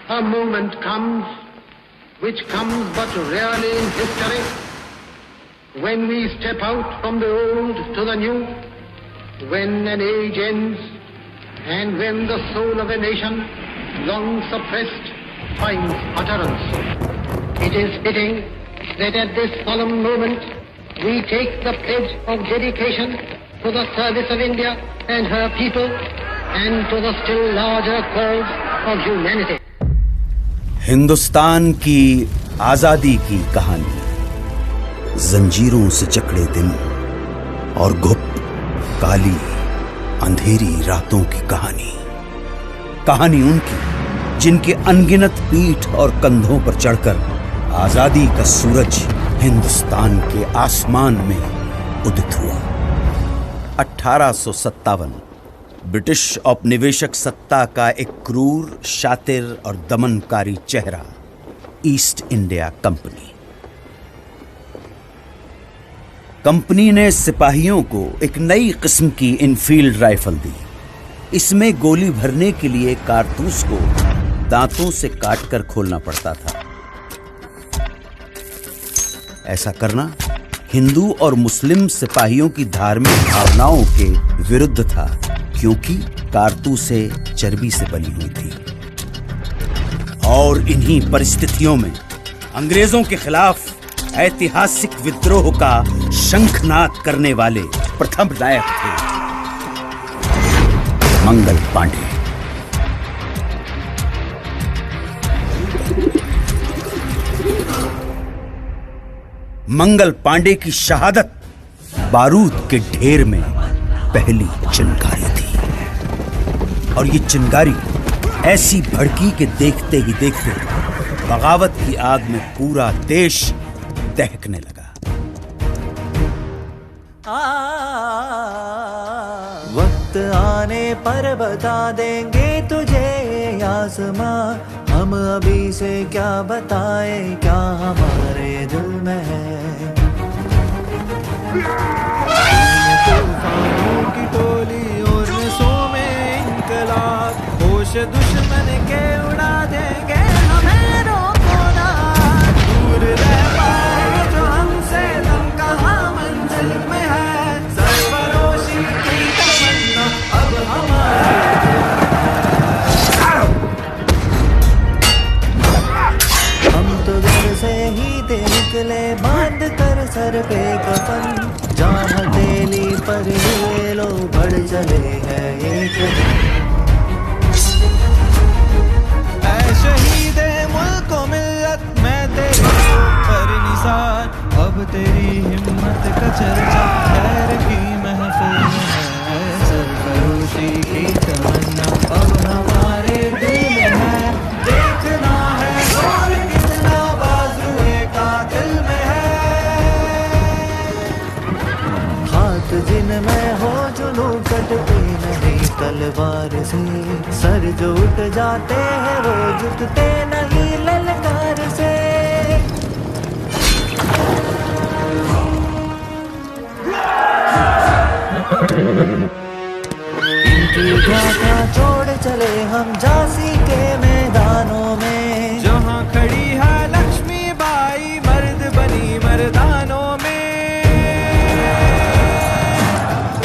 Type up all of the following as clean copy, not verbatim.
A moment comes, which comes but rarely in history, when we step out from the old to the new, when an age ends, and when the soul of a nation, long suppressed, finds utterance. It is fitting that at this solemn moment we take the pledge of dedication to the service of India and her people, and to the still larger cause of humanity. Hindustan की आजादी की कहानी, जंजीरों से जकड़े दिन और गुप्त काली अंधेरी रातों की कहानी उनकी जिनके अनगिनत पीठ और कंधों पर चढ़कर आजादी का सूरज हिंदुस्तान के आसमान में उदित हुआ। 1857 ब्रिटिश औपनिवेशिक सत्ता का एक क्रूर, शातिर और दमनकारी चेहरा, ईस्ट इंडिया कंपनी ने सिपाहियों को एक नई किस्म की इनफील्ड राइफल दी। इसमें गोली भरने के लिए कारतूस को दांतों से काटकर खोलना पड़ता था। ऐसा करना हिंदू और मुस्लिम सिपाहियों की धार्मिक भावनाओं के विरुद्ध था, क्योंकि कारतूसें चर्बी से बनी हुई थी। और इन्हीं परिस्थितियों में अंग्रेजों के खिलाफ ऐतिहासिक विद्रोह का शंखनाद करने वाले प्रथम नायक थे मंगल पांडे। मंगल पांडे की शहादत बारूद के ढेर में पहली चिंगारी थी, और ये चिंगारी ऐसी भड़की कि देखते ही देखते बगावत की आग में पूरा देश दहकने लगा। वक्त आने पर बता देंगे तुझे आसमां, हम अभी से क्या बताए क्या हमारे दिल में है। तूफानों की टोली और नसों में इनकलाब, होश दुश्मन के उड़ा देंगे हमें रोको ना। दूर रह पाए जो हमसे तुम कहाँ मंजिल में है, सरफरोशी की तमन्ना अब हमारे। हम तो घर से ही थे निकले बांध कर सर पे कफन, जहाँ हथेली पर ये लो बढ़ चले हैं एक। ऐ शहीदे मुल्क व मिल्लत मैं तेरे पर निसार, अब तेरी हिम्मत का चर्चा खैर की महफिल में है। सरफरोशी की तमन्ना अब हमारे दिल में है, देखना है और कितना बाजुए कातिल में है। हाथ जिनमें हो जुनू कटते नहीं तलवार से, सर जो उठ जाते हैं वो झुकते नहीं ललकार से। इनकी गाथा छोड़ चले हम झांसी के मैदानों में, जहाँ खड़ी है लक्ष्मी बाई मर्द बनी मर्दानों में।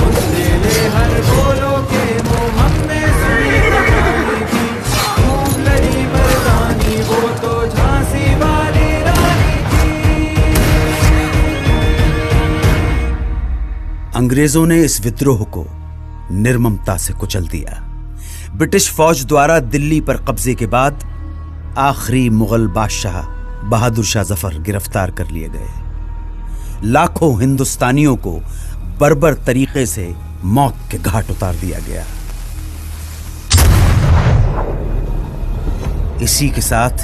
उसने ले हर गोलों के मुंह हमने सुनी कहानी थी, खूब लड़ी मर्दानी वो तो झांसी वाली रानी थी। अंग्रेजों ने इस विद्रोह को निर्ममता से कुचल दिया। ब्रिटिश फौज द्वारा दिल्ली पर कब्जे के बाद आखिरी मुगल बादशाह बहादुर शाह जफर गिरफ्तार कर लिए गए। लाखों हिंदुस्तानियों को बर्बर तरीके से मौत के घाट उतार दिया गया। इसी के साथ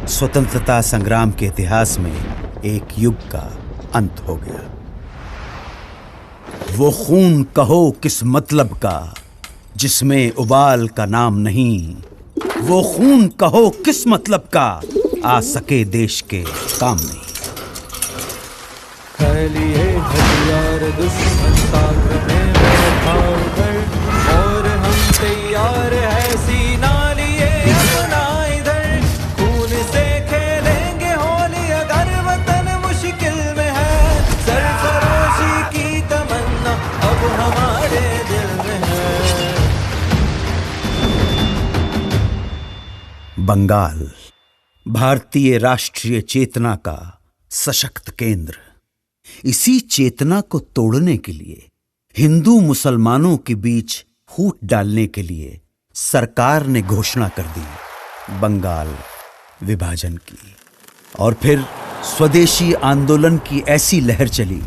स्वतंत्रता संग्राम के इतिहास में एक युग का अंत हो गया। वो खून कहो किस मतलब का जिसमें उबाल का नाम नहीं, वो खून कहो किस मतलब का आ सके देश के काम नहीं। लिए हथियार दुश्मन ताक में बैठा उधर, और हम तैयार है सीना लिए अपना इधर। बंगाल भारतीय राष्ट्रीय चेतना का सशक्त केंद्र। इसी चेतना को तोड़ने के लिए, हिंदू मुसलमानों के बीच फूट डालने के लिए सरकार ने घोषणा कर दी बंगाल विभाजन की। और फिर स्वदेशी आंदोलन की ऐसी लहर चली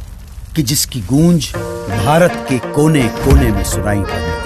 कि जिसकी गूंज भारत के कोने कोने में सुनाई पड़ने लगी।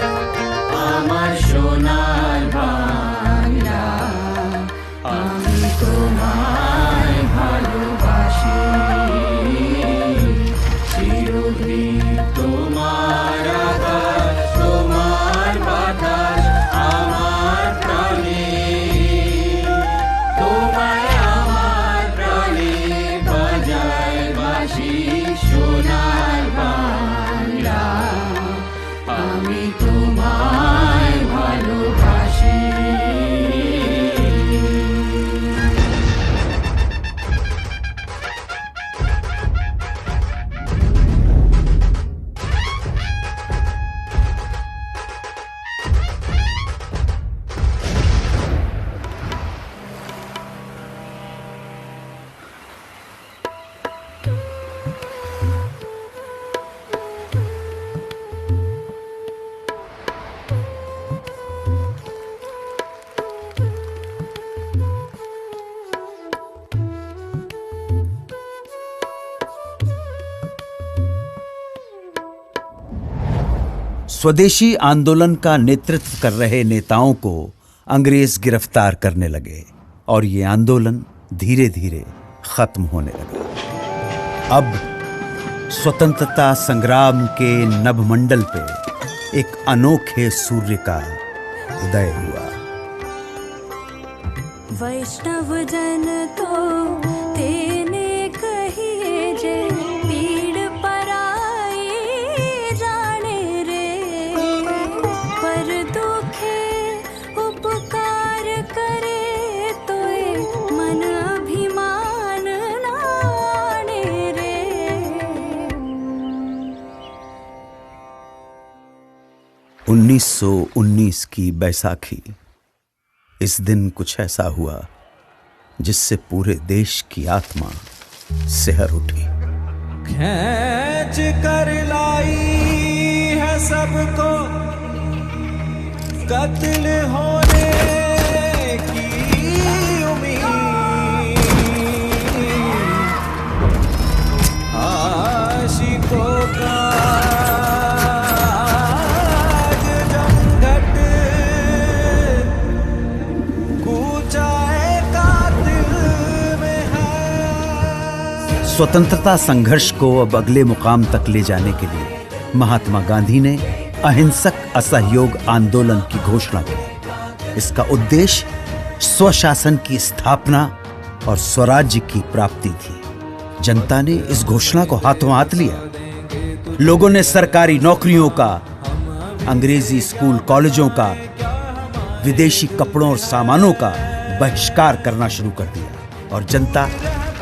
स्वदेशी आंदोलन का नेतृत्व कर रहे नेताओं को अंग्रेज गिरफ्तार करने लगे और ये आंदोलन धीरे धीरे खत्म होने लगा। अब स्वतंत्रता संग्राम के नभमंडल पे एक अनोखे सूर्य का उदय हुआ। वैष्णव जन तो तेने कहिए जे पीड़ पराई जाने रे, पर दुखे उपकार करे तो मन अभिमान नाने रे। 1919 की बैसाखी। इस दिन कुछ ऐसा हुआ जिससे पूरे देश की आत्मा सिहर उठी। खींच कर लाई है सबको कत्ल होने की उम्मीद, आशिकों का स्वतंत्रता संघर्ष को अब अगले मुकाम तक ले जाने के लिए महात्मा गांधी ने अहिंसक असहयोग आंदोलन की घोषणा की। इसका उद्देश्य स्वशासन की स्थापना और स्वराज्य की प्राप्ति थी। जनता ने इस घोषणा को हाथों हाथ लिया। लोगों ने सरकारी नौकरियों का, अंग्रेजी स्कूल कॉलेजों का, विदेशी कपड़ों और सामानों का बहिष्कार करना शुरू कर दिया और जनता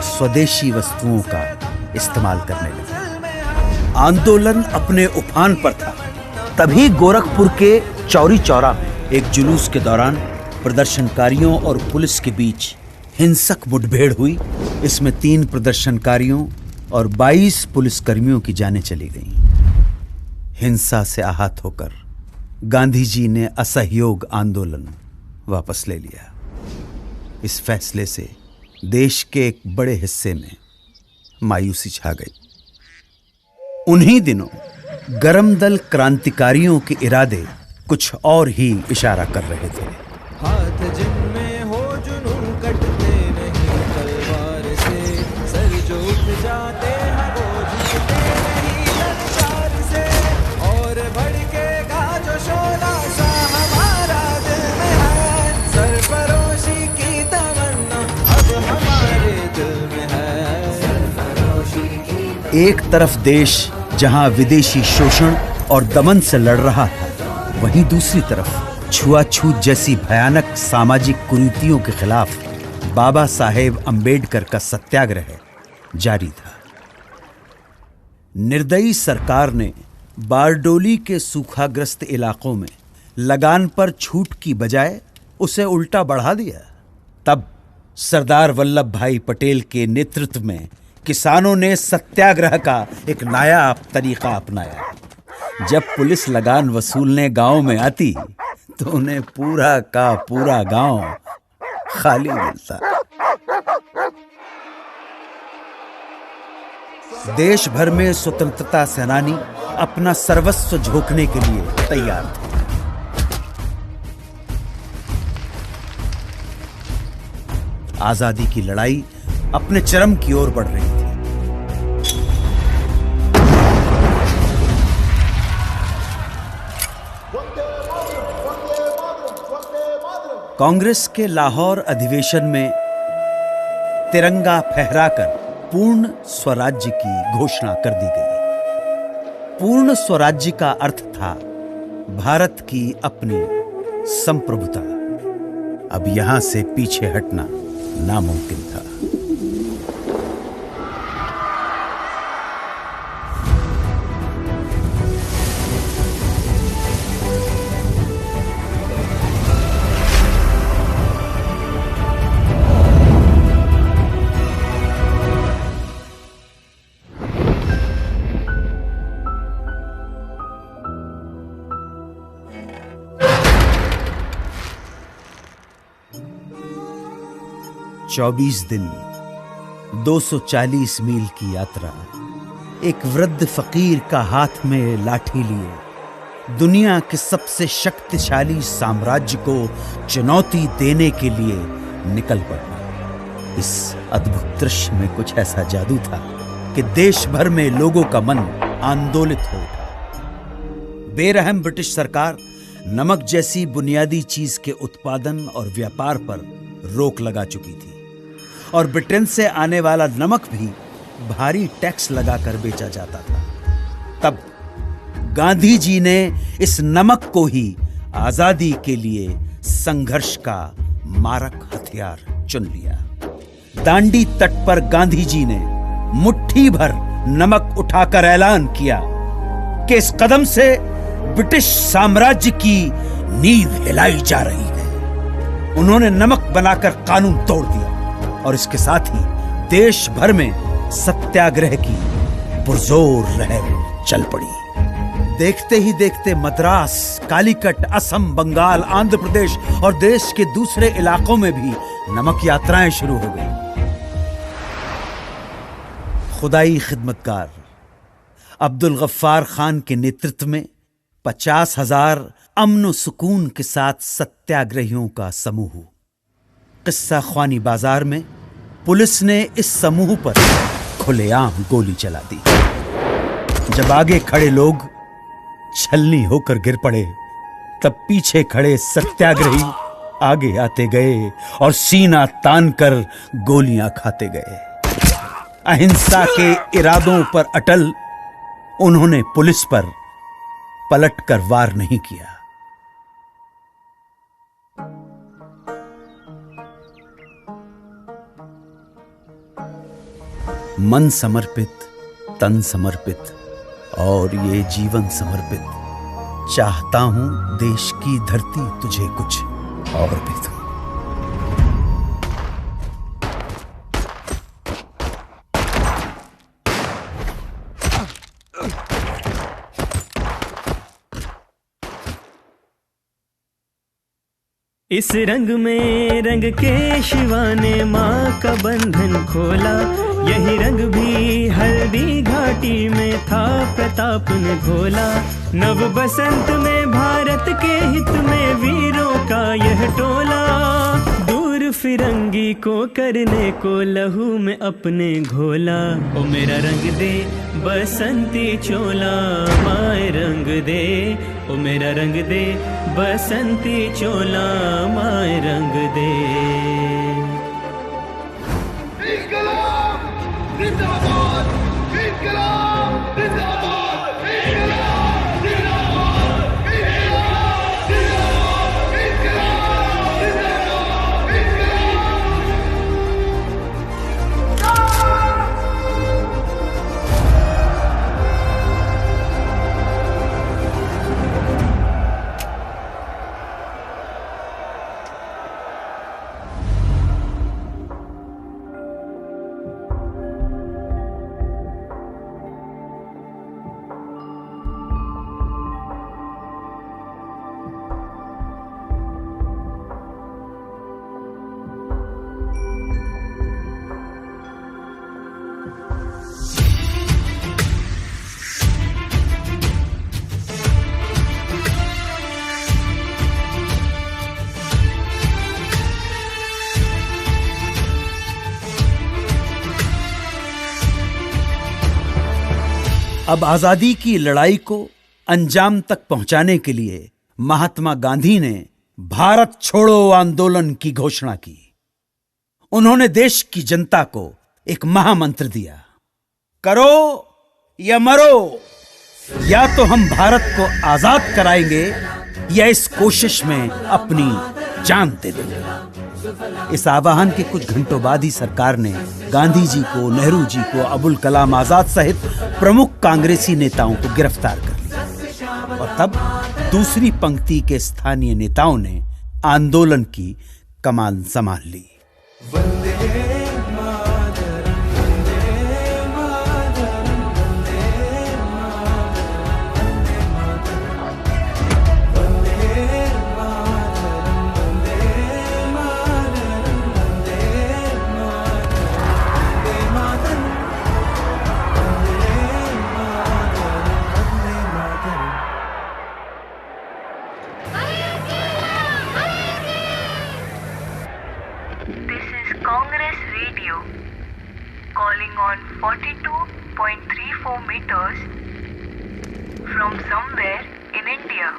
स्वदेशी वस्तुओं का इस्तेमाल करने लगी। आंदोलन अपने उफान पर था। तभी गोरखपुर के चौरी चौरा में एक जुलूस के दौरान प्रदर्शनकारियों और पुलिस के बीच हिंसक मुठभेड़ हुई। इसमें 3 प्रदर्शनकारियों और 22 पुलिसकर्मियों की जानें चली गईं। हिंसा से आहत होकर गांधी जी ने असहयोग आंदोलन वापस ले लिया। इस फैसले से देश के एक बड़े हिस्से में मायूसी छा गई। उन्हीं दिनों गरम दल क्रांतिकारियों के इरादे कुछ और ही इशारा कर रहे थे। हाथ जिनमें हो जुनून कटते नहीं तलवार से, सर जो उठ जाते हैं वो झुकते नहीं ललकार से, और भड़केगा जो शोला सा हमारा दिल में है, सरफरोशी की तमन्ना अब हमारे दिल में है, सरफरोशी की। एक तरफ देश जहां विदेशी शोषण और दमन से लड़ रहा था, वहीं दूसरी तरफ छुआछूत जैसी भयानक सामाजिक कुरीतियों के खिलाफ बाबा साहेब अंबेडकर का सत्याग्रह जारी था। निर्दयी सरकार ने बारडोली के सूखाग्रस्त इलाकों में लगान पर छूट की बजाय उसे उल्टा बढ़ा दिया। तब सरदार वल्लभ भाई पटेल के नेतृत्व में किसानों ने सत्याग्रह का एक नायाब तरीका अपनाया। जब पुलिस लगान वसूलने गांव में आती तो उन्हें पूरा का पूरा गांव खाली मिलता। देश भर में स्वतंत्रता सेनानी अपना सर्वस्व झोंकने के लिए तैयार थे। आजादी की लड़ाई अपने चरम की ओर बढ़ रही थी। कांग्रेस के लाहौर अधिवेशन में तिरंगा फहराकर पूर्ण स्वराज्य की घोषणा कर दी गई। पूर्ण स्वराज्य का अर्थ था भारत की अपनी संप्रभुता। अब यहां से पीछे हटना नामुमकिन था। चौबीस दिन 240 मील की यात्रा, एक वृद्ध फकीर का हाथ में लाठी लिए दुनिया के सबसे शक्तिशाली साम्राज्य को चुनौती देने के लिए निकल पड़ना। इस अद्भुत दृश्य में कुछ ऐसा जादू था कि देश भर में लोगों का मन आंदोलित हो उठा। बेरहम ब्रिटिश सरकार नमक जैसी बुनियादी चीज के उत्पादन और व्यापार पर रोक लगा चुकी थी और ब्रिटेन से आने वाला नमक भी भारी टैक्स लगाकर बेचा जाता था। तब गांधी जी ने इस नमक को ही आजादी के लिए संघर्ष का मारक हथियार चुन लिया। दांडी तट पर गांधी जी ने मुट्ठी भर नमक उठाकर ऐलान किया कि इस कदम से ब्रिटिश साम्राज्य की नींव हिलाई जा रही है। उन्होंने नमक बनाकर कानून तोड़ दिया और इसके साथ ही देश भर में सत्याग्रह की पुरजोर लहर चल पड़ी। देखते ही देखते मद्रास, कालीकट, असम, बंगाल, आंध्र प्रदेश और देश के दूसरे इलाकों में भी नमक यात्राएं शुरू हो गई। खुदाई खिदमतकार अब्दुल गफ्फार खान के नेतृत्व में 50,000 अमन सुकून के साथ सत्याग्रहियों का समूह। किस्सा ख्वानी बाजार में पुलिस ने इस समूह पर खुलेआम गोली चला दी। जब आगे खड़े लोग छलनी होकर गिर पड़े, तब पीछे खड़े सत्याग्रही आगे आते गए और सीना तानकर गोलियां खाते गए। अहिंसा के इरादों पर अटल उन्होंने पुलिस पर पलटकर वार नहीं किया। मन समर्पित, तन समर्पित और ये जीवन समर्पित, चाहता हूं देश की धरती तुझे कुछ और भी दूं। इस रंग में रंग के शिवा ने माँ का बंधन खोला, यही रंग भी हल्दी घाटी में था प्रताप ने घोला। नव बसंत में भारत के हित में वीरों का यह टोला, दूर फिरंगी को करने को लहू में अपने घोला। ओ मेरा रंग दे बसंती चोला, माए रंग दे, ओ मेरा रंग दे बसंती चोला, माए रंग दे। जिंदाबाद इंकलाब, जिंदाबाद इंकलाब, जिंदाबाद इंकलाब, जिंदाबाद इंकलाब, जिंदाबाद अब आजादी की लड़ाई को अंजाम तक पहुंचाने के लिए महात्मा गांधी ने भारत छोड़ो आंदोलन की घोषणा की। उन्होंने देश की जनता को एक महामंत्र दिया, करो या मरो, या तो हम भारत को आजाद कराएंगे या इस कोशिश में अपनी जान दे देंगे। इस आह्वान के कुछ घंटों बाद ही सरकार ने गांधी जी को, नेहरू जी को, अबुल कलाम आजाद सहित प्रमुख कांग्रेसी नेताओं को गिरफ्तार कर लिया और तब दूसरी पंक्ति के स्थानीय नेताओं ने आंदोलन की कमान संभाल ली। Congress Radio calling on 42.34 meters from somewhere in India.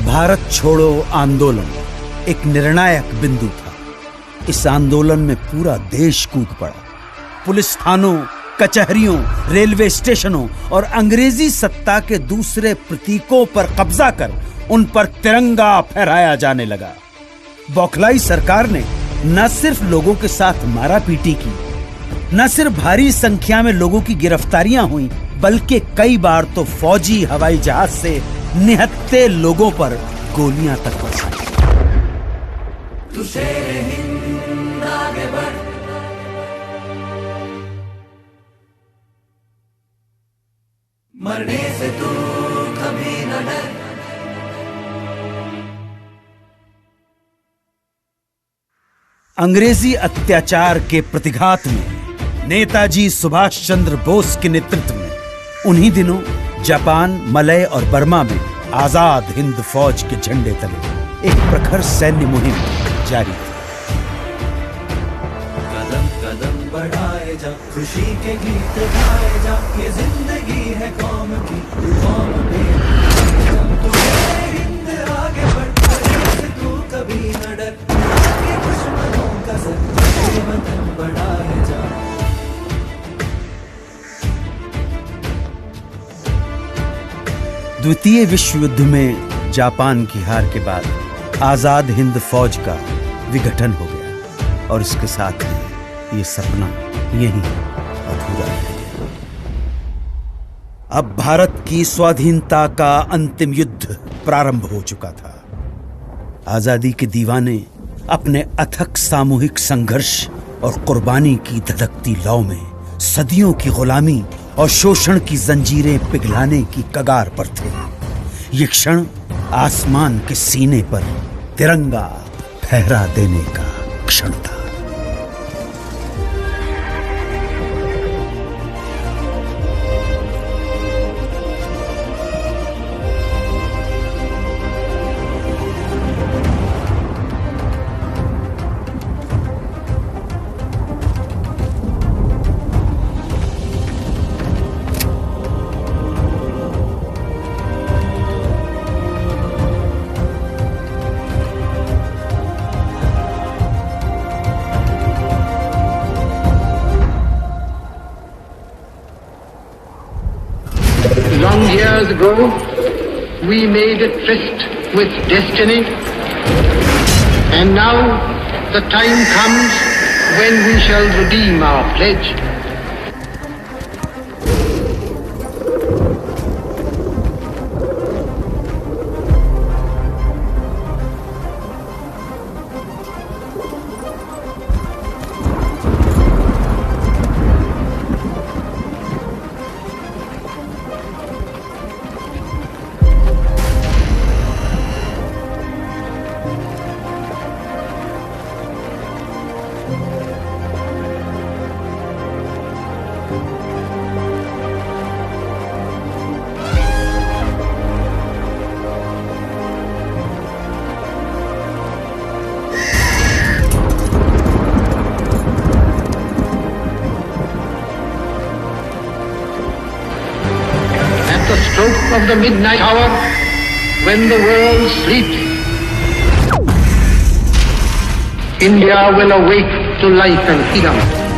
Bharat छोड़ो आंदोलन एक निर्णायक बिंदु था। इस आंदोलन में पूरा देश कूद पड़ा। पुलिस थानों, कचहरियों, रेलवे स्टेशनों और अंग्रेजी सत्ता के दूसरे प्रतीकों पर कब्जा कर उन पर तिरंगा फहराया जाने लगा। बौखलाई सरकार ने न सिर्फ लोगों के साथ मारापीटी की, न सिर्फ भारी संख्या में लोगों की गिरफ्तारियां हुई, बल्कि कई बार तो फौजी हवाई जहाज से निहत्थे लोगों पर गोलियां तक बरसाई। मरने से तू कभी न डर। अंग्रेजी अत्याचार के प्रतिघात में नेताजी सुभाष चंद्र बोस के नेतृत्व में उन्हीं दिनों जापान, मलय और बर्मा में आजाद हिंद फौज के झंडे तले एक प्रखर सैन्य मुहिम जारी थी। कदम कदम बढ़ाए जा, खुशी के गीत गाए जा, ये जिंदगी है कौम की, कौम में तू हिंद आगे बढ़, तू कभी न डर, के दुश्मनों का सर, कदम बढ़ाए जा। द्वितीय विश्व युद्ध में जापान की हार के बाद आजाद हिंद फौज का विघटन हो गया और इसके साथ ही ये सपना यहीं अधूरा रह गया। अब भारत की स्वाधीनता का अंतिम युद्ध प्रारंभ हो चुका था। आजादी के दीवाने अपने अथक सामूहिक संघर्ष और कुर्बानी की धधकती लौ में सदियों की गुलामी और शोषण की जंजीरें पिघलाने की कगार पर थे। ये क्षण आसमान के सीने पर तिरंगा फहरा देने का क्षण था। Long years ago, we made a tryst with destiny, and now the time comes when we shall redeem our pledge. The stroke of the midnight hour, when the world sleeps, India will awake to life and freedom.